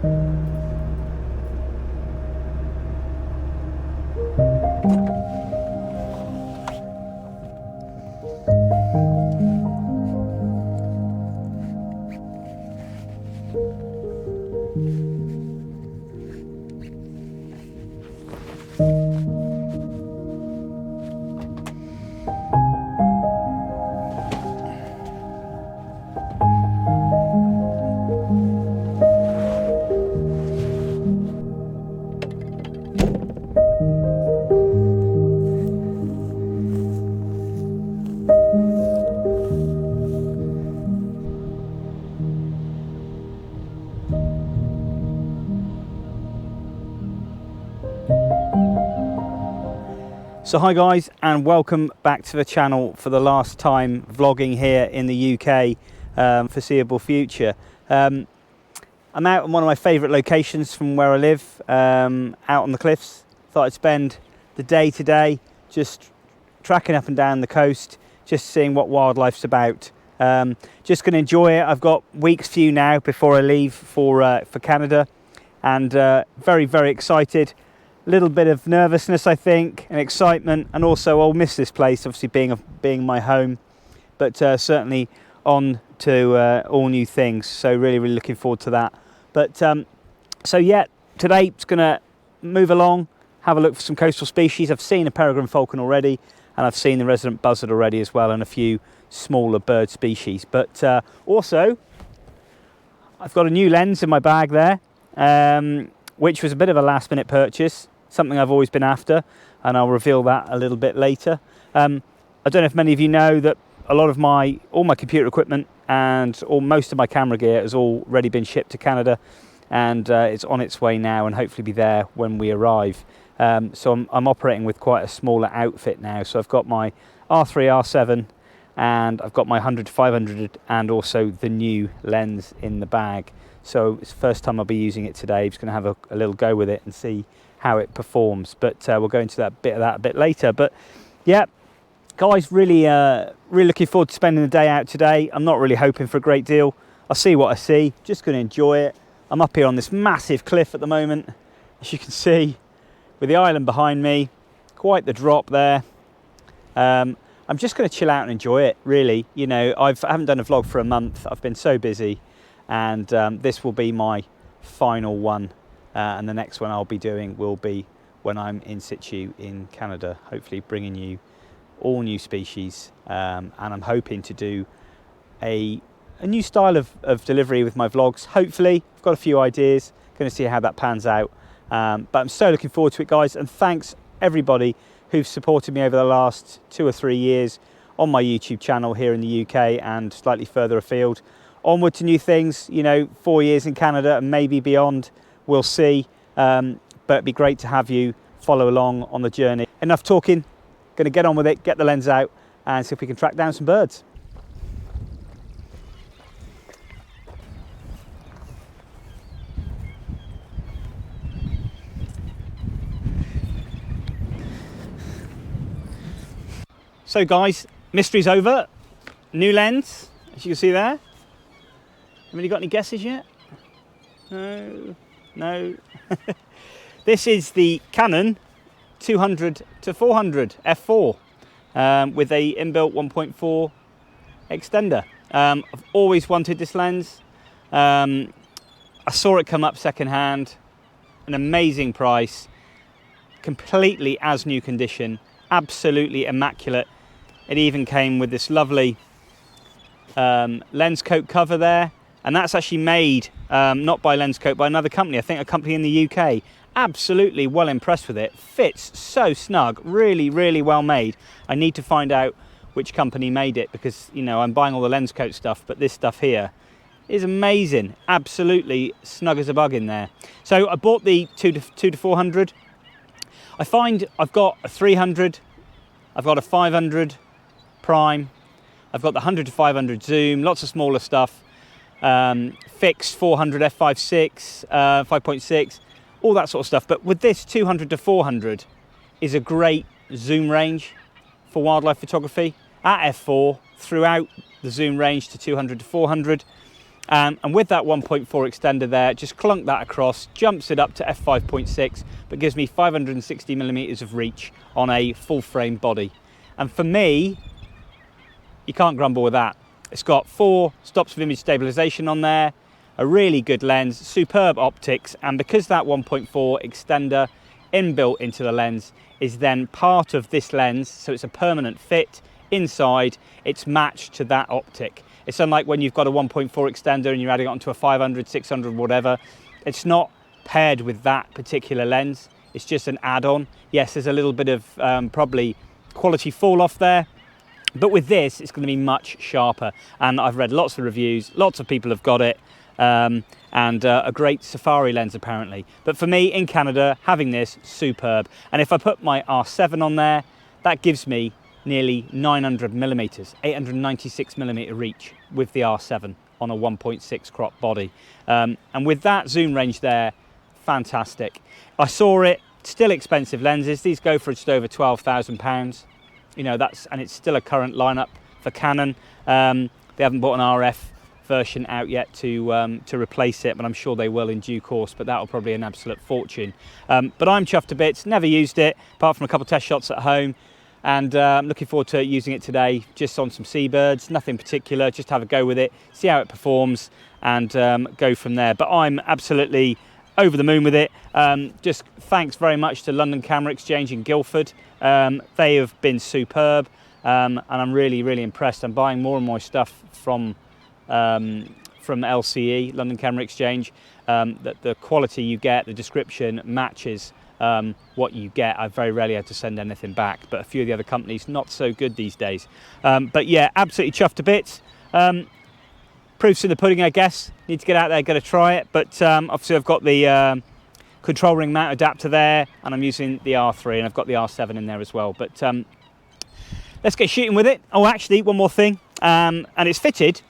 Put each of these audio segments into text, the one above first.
So hi guys, and welcome back to the channel for the last time vlogging here in the UK, foreseeable future. I'm out in one of my favourite locations from where I live, out on the cliffs. Thought I'd spend the day today just tracking up and down the coast, just seeing what wildlife's about. Just going to enjoy it. I've got weeks few now before I leave for Canada, and very, very excited. Little bit of nervousness, I think, and excitement, and also I'll miss this place, obviously being my home, but certainly on to all new things. So really looking forward to that. But so yeah, today it's gonna move along, have a look for some coastal species. I've seen a peregrine falcon already, and I've seen the resident buzzard already as well, and a few smaller bird species. But also I've got a new lens in my bag there, which was a bit of a last minute purchase, something I've always been after, and I'll reveal that a little bit later. I don't know if many of you know that a lot of all my computer equipment and most of my camera gear has already been shipped to Canada, and it's on its way now and hopefully be there when we arrive. So I'm operating with quite a smaller outfit now. So I've got my R3, R7, and I've got my 100-500 and also the new lens in the bag. So it's the first time I'll be using it today. I'm just going to have a little go with it and see how it performs, but we'll go into that a bit later. But yeah, guys, really looking forward to spending the day out today. I'm not really hoping for a great deal. I'll see what I see, just going to enjoy it. I'm up here on this massive cliff at the moment, as you can see, with the island behind me, quite the drop there. I'm just going to chill out and enjoy it, really. You know, I haven't done a vlog for a month. I've been so busy, and this will be my final one. And the next one I'll be doing will be when I'm in situ in Canada, hopefully bringing you all new species. And I'm hoping to do a new style of delivery with my vlogs. Hopefully, I've got a few ideas, going to see how that pans out. But I'm so looking forward to it, guys. And thanks everybody who've supported me over the last 2 or 3 years on my YouTube channel here in the UK and slightly further afield. Onward to new things, you know, 4 years in Canada and maybe beyond. We'll see, but it'd be great to have you follow along on the journey. Enough talking, going to get on with it, get the lens out and see if we can track down some birds. So guys, mystery's over. New lens, as you can see there. Have you got any guesses yet? No. This is the Canon 200-400 f4 with a inbuilt 1.4 extender. I've always wanted this lens. I saw it come up secondhand, an amazing price, completely as new condition, absolutely immaculate. It even came with this lovely lens coat cover there. And that's actually made, not by Lenscoat, by another company, I think a company in the UK. Absolutely well impressed with it. Fits so snug, really well made. I need to find out which company made it, because, you know, I'm buying all the Lenscoat stuff, but this stuff here is amazing. Absolutely snug as a bug in there. So I bought the 2-400. I find I've got a 300, I've got a 500 prime, I've got the 100-500 zoom, lots of smaller stuff. Fixed 400 f5.6, 5.6, all that sort of stuff. But with this 200-400 is a great zoom range for wildlife photography at f4 throughout the zoom range to 200-400. And with that 1.4 extender there, just clunk that across, jumps it up to f5.6, but gives me 560mm of reach on a full frame body. And for me, you can't grumble with that. It's got 4 stops of image stabilization on there, a really good lens, superb optics, and because that 1.4 extender inbuilt into the lens is then part of this lens, so it's a permanent fit inside, it's matched to that optic. It's unlike when you've got a 1.4 extender and you're adding it onto a 500, 600, whatever. It's not paired with that particular lens. It's just an add-on. Yes, there's a little bit of probably quality fall off there, but with this, it's going to be much sharper. And I've read lots of reviews, lots of people have got it, and a great safari lens apparently. But for me, in Canada, having this, superb. And if I put my R7 on there, that gives me nearly 900mm, 896mm reach with the R7 on a 1.6 crop body. And with that zoom range there, fantastic. I saw it, still expensive lenses. These go for just over £12,000. You know, and it's still a current lineup for Canon. They haven't bought an RF version out yet to replace it, but I'm sure they will in due course, but that'll probably be an absolute fortune. But I'm chuffed to bits, never used it, apart from a couple of test shots at home. And I'm looking forward to using it today, just on some seabirds, nothing particular, just have a go with it, see how it performs, and go from there. But I'm absolutely over the moon with it. Just thanks very much to London Camera Exchange in Guildford. They have been superb, and I'm really, really impressed. I'm buying more and more stuff from LCE, London Camera Exchange. That the quality you get, the description matches what you get. I very rarely had to send anything back, but a few of the other companies not so good these days. But yeah, absolutely chuffed to bits. Proof's in the pudding, I guess. Need to get out there, get to try it. But obviously I've got the control ring mount adapter there, and I'm using the R3, and I've got the R7 in there as well. But let's get shooting with it. Oh, actually, one more thing, and it's fitted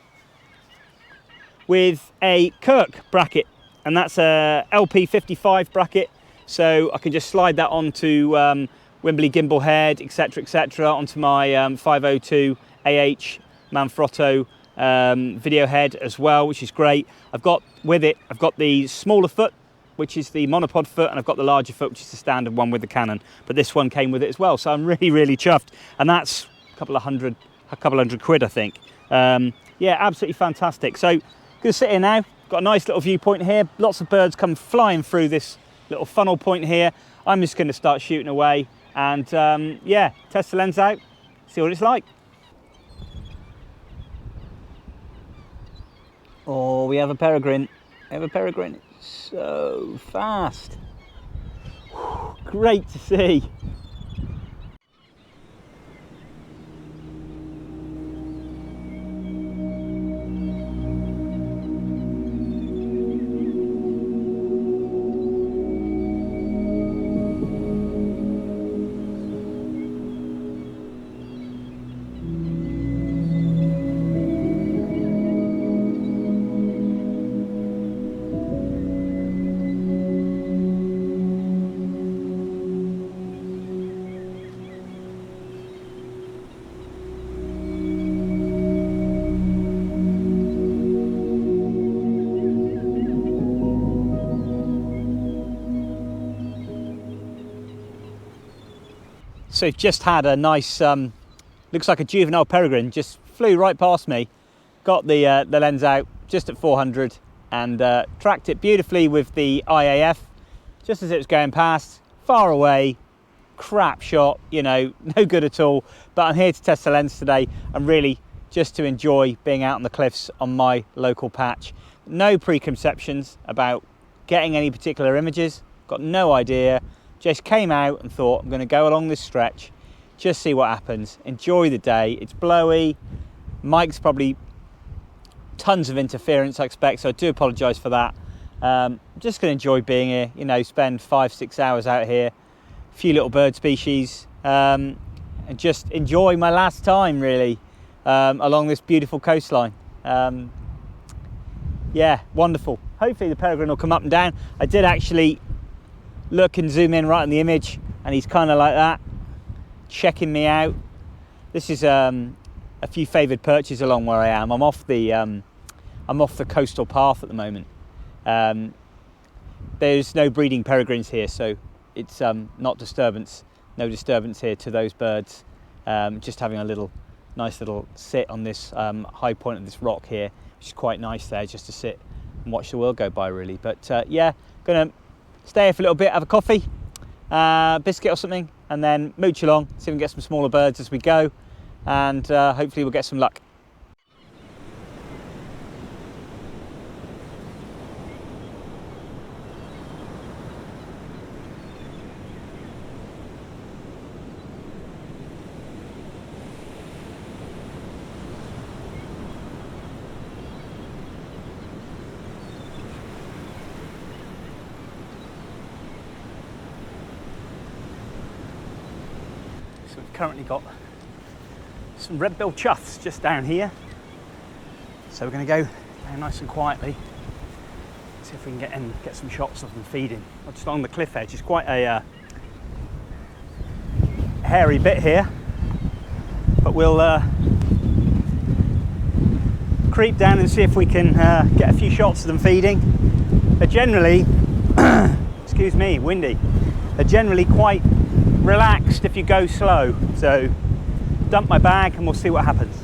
with a Kirk bracket, and that's a LP55 bracket. So I can just slide that onto Wimberley gimbal head, etc., onto my 502 AH Manfrotto video head as well, which is great. I've got the smaller foot, which is the monopod foot, and I've got the larger foot, which is the standard one with the Canon. But this one came with it as well, so I'm really, really chuffed. And that's a couple of hundred quid, I think. Yeah, absolutely fantastic. So gonna sit here now. Got a nice little viewpoint here. Lots of birds come flying through this little funnel point here. I'm just going to start shooting away and yeah, test the lens out, see what it's like. Oh, we have a peregrine. It's so fast. Whew, great to see. So just had a nice, looks like a juvenile peregrine, just flew right past me, got the lens out just at 400 and tracked it beautifully with the IAF just as it was going past, far away, crap shot, you know, no good at all. But I'm here to test the lens today and really just to enjoy being out on the cliffs on my local patch. No preconceptions about getting any particular images, got no idea. Just came out and thought, I'm going to go along this stretch, just see what happens, enjoy the day. It's blowy, mic's probably tons of interference I expect, so I do apologise for that. I'm just going to enjoy being here, you know, spend 5-6 hours out here, a few little bird species, and just enjoy my last time really along this beautiful coastline. Yeah, wonderful. Hopefully the peregrine will come up and down. I did actually look and zoom in right on the image, and he's kind of like that, checking me out. This is a few favoured perches along where I am. I'm off the I'm off the coastal path at the moment. There's no breeding peregrines here, so it's no disturbance here to those birds. Just having a nice little sit on this high point of this rock here, which is quite nice there, just to sit and watch the world go by, really. But yeah, gonna stay here for a little bit, have a coffee, biscuit or something, and then mooch along, see if we can get some smaller birds as we go, and hopefully we'll get some luck. So we've currently got some red-billed choughs just down here. So we're going to go down nice and quietly, see if we can get some shots of them feeding. Just along the cliff edge. It's quite a hairy bit here, but we'll creep down and see if we can get a few shots of them feeding. They're generally, excuse me, windy. They're generally quite relaxed if you go slow, so dump my bag and we'll see what happens.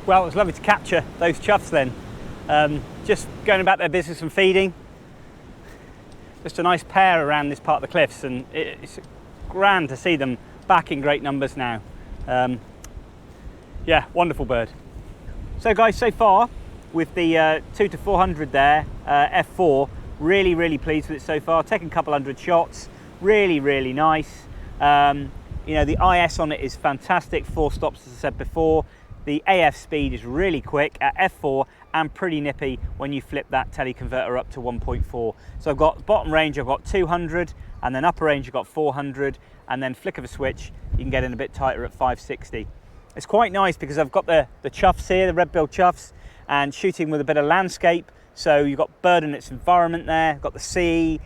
Well, it was lovely to capture those choughs then. Just going about their business and feeding. Just a nice pair around this part of the cliffs, and it's grand to see them back in great numbers now. Yeah, wonderful bird. So guys, so far with the 2 to 400 there, F4, really pleased with it so far. Taken a couple hundred shots, really nice. You know, the IS on it is fantastic, 4 stops as I said before. The AF speed is really quick at F4 and pretty nippy when you flip that teleconverter up to 1.4. So I've got bottom range, I've got 200, and then upper range I've got 400, and then flick of a switch, you can get in a bit tighter at 560. It's quite nice because I've got the choughs here, the red-billed choughs, and shooting with a bit of landscape. So you've got bird in its environment there, got the sea,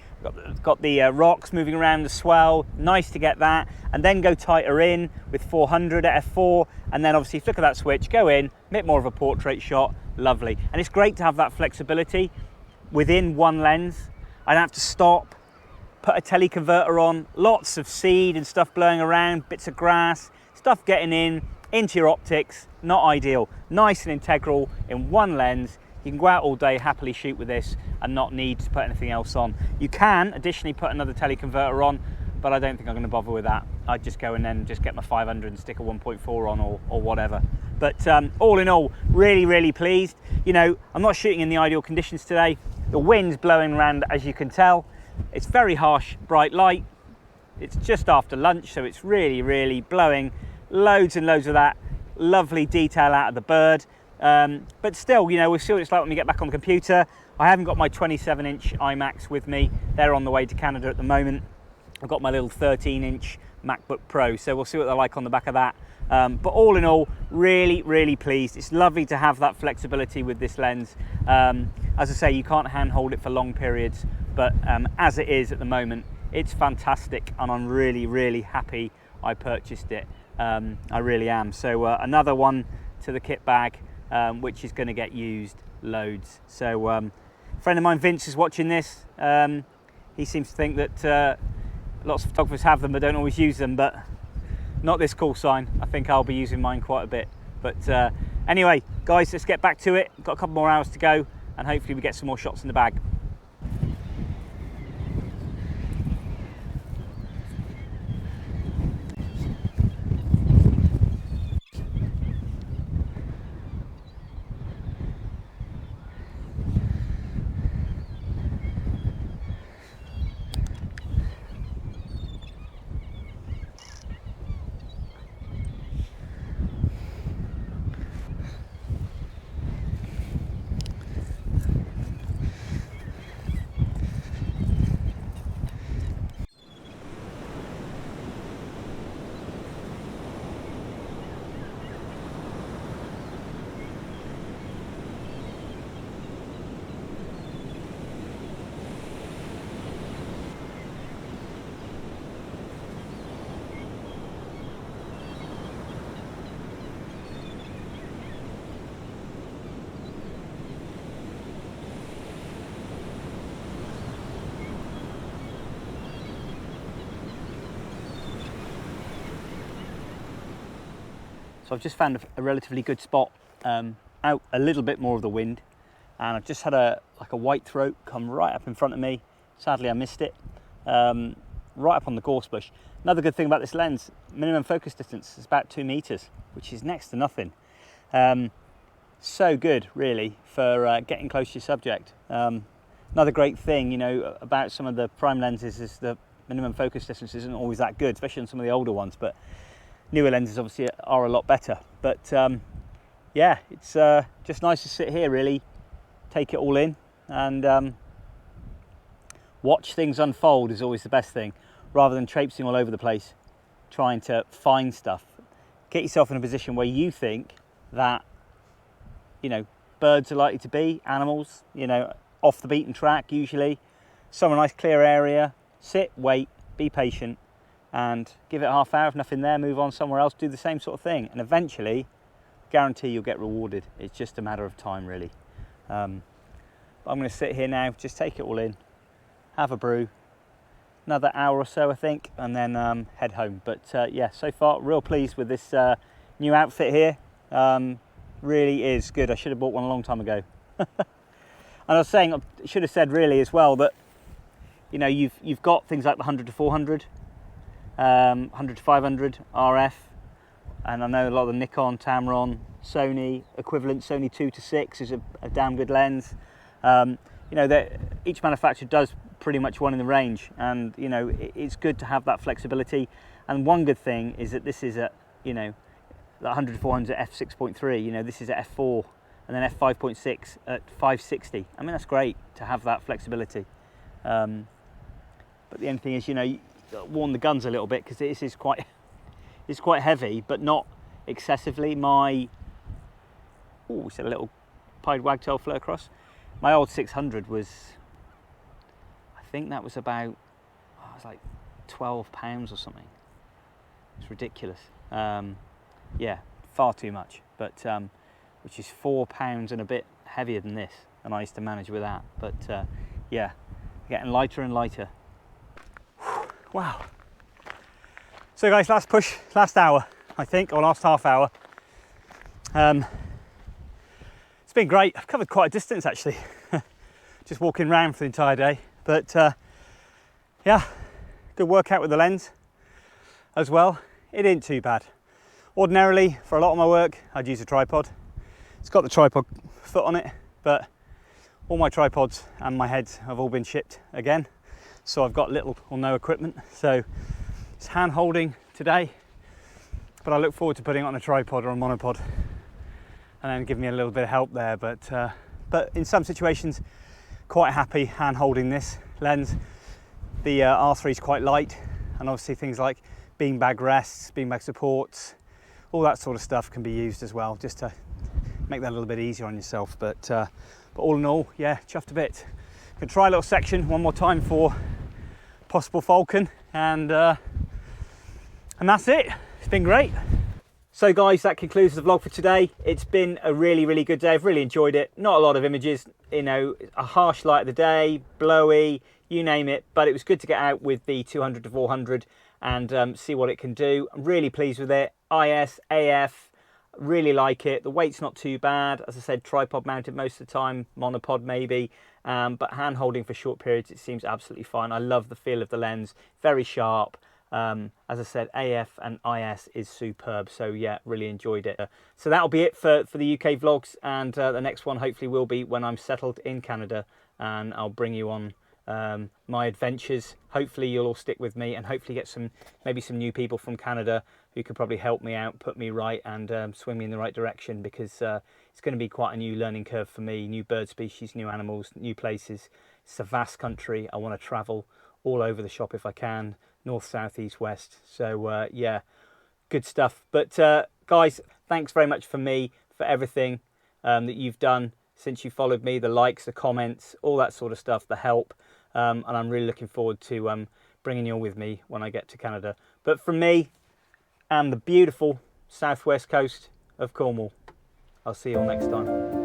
got the rocks moving around the swell. Nice to get that, and then go tighter in with 400 at F4, and then obviously flick of that switch, go in, a bit more of a portrait shot, lovely. And it's great to have that flexibility within one lens. I don't have to stop, put a teleconverter on, lots of seed and stuff blowing around, bits of grass, stuff getting into your optics, not ideal. Nice and integral in one lens. You can go out all day, happily shoot with this and not need to put anything else on. You can additionally put another teleconverter on, but I don't think I'm going to bother with that. I'd just go and then just get my 500 and stick a 1.4 on or whatever. But all in all, really pleased. You know, I'm not shooting in the ideal conditions today. The wind's blowing around, as you can tell. It's very harsh, bright light. It's just after lunch, so it's really blowing loads and loads of that lovely detail out of the bird. But still, you know, we'll see what it's like when we get back on the computer. I haven't got my 27-inch IMAX with me. They're on the way to Canada at the moment. I've got my little 13-inch MacBook Pro, so we'll see what they're like on the back of that. But all in all, really pleased. It's lovely to have that flexibility with this lens. As I say, you can't handhold it for long periods but as it is at the moment, it's fantastic, and I'm really happy I purchased it. I really am. So another one to the kit bag, which is going to get used loads. So a friend of mine, Vince, is watching this. He seems to think that lots of photographers have them but don't always use them, but not this call sign. I think I'll be using mine quite a bit. But anyway, guys, let's get back to it. Got a couple more hours to go, and hopefully we get some more shots in the bag. So I've just found a relatively good spot out a little bit more of the wind, and I've just had like a white throat come right up in front of me. Sadly I missed it, right up on the gorse bush. Another good thing about this lens, minimum focus distance is about 2 meters, which is next to nothing. So good really for getting close to your subject. Another great thing, you know, about some of the prime lenses is the minimum focus distance isn't always that good, especially on some of the older ones, but newer lenses obviously are a lot better. But yeah, it's just nice to sit here really, take it all in, and watch things unfold is always the best thing, rather than traipsing all over the place trying to find stuff. Get yourself in a position where you think that, you know, birds are likely to be, animals, you know, off the beaten track usually, somewhere nice clear area, sit, wait, be patient, and give it a half hour. If nothing there, move on somewhere else, do the same sort of thing, and eventually guarantee you'll get rewarded. It's just a matter of time really. But I'm going to sit here now, just take it all in, have a brew, another hour or so I think, and then head home. But yeah, so far real pleased with this new outfit here. Really is good. I should have bought one a long time ago. And I was saying, I should have said really as well that, you know, you've got things like the 100 to 400, 100 to 500 RF, and I know a lot of the Nikon, Tamron, Sony equivalent, Sony 2 to 6 is a damn good lens. You know, each manufacturer does pretty much one in the range, and you know, it's good to have that flexibility. And one good thing is that this is a, you know, the 100 to 400 at f6.3, you know, this is at f4, and then f5.6 at 560. I mean, that's great to have that flexibility. But the only thing is, you know, you warm the guns a little bit, because this is quite, it's quite heavy, but not excessively. My, oh, we said a little pied wagtail flew across. My old 600 was, I think that was about, oh, it was like 12 pounds or something. It's ridiculous. Yeah, far too much, but which is 4 pounds and a bit heavier than this, and I used to manage with that. But yeah, getting lighter and lighter. Wow. So guys, last push, last hour, I think, or last half hour. It's been great. I've covered quite a distance actually, just walking around for the entire day. But yeah, good workout with the lens as well. It ain't too bad. Ordinarily, for a lot of my work, I'd use a tripod. It's got the tripod foot on it, but all my tripods and my heads have all been shipped again. So I've got little or no equipment. So it's hand holding today, but I look forward to putting it on a tripod or a monopod and then give me a little bit of help there. But in some situations, quite happy hand holding this lens. The R3 is quite light, and obviously things like beanbag rests, beanbag supports, all that sort of stuff can be used as well, just to make that a little bit easier on yourself. But all in all, yeah, chuffed a bit. Gonna try a little section one more time for possible falcon, and that's it. It's been great. So guys, that concludes the vlog for today. It's been a really good day. I've really enjoyed it. Not a lot of images, you know, a harsh light of the day, blowy, you name it, but it was good to get out with the 200 to 400 and see what it can do. I'm really pleased with it. IS, AF, really like it. The weight's not too bad. As I said, tripod mounted most of the time, monopod maybe, but hand holding for short periods, it seems absolutely fine. I love the feel of the lens, very sharp. As I said, AF and IS is superb, so yeah, really enjoyed it. So that'll be it for the UK vlogs, and the next one hopefully will be when I'm settled in Canada, and I'll bring you on my adventures. Hopefully you'll all stick with me, and hopefully get maybe some new people from Canada who could probably help me out, put me right, and swing me in the right direction, because it's going to be quite a new learning curve for me. New bird species, new animals, new places. It's a vast country. I want to travel all over the shop if I can, north, south, east, west. So yeah, good stuff. But guys, thanks very much for everything that you've done since you followed me, the likes, the comments, all that sort of stuff, the help, and I'm really looking forward to bringing you all with me when I get to Canada. But from me and the beautiful southwest coast of Cornwall, I'll see you all next time.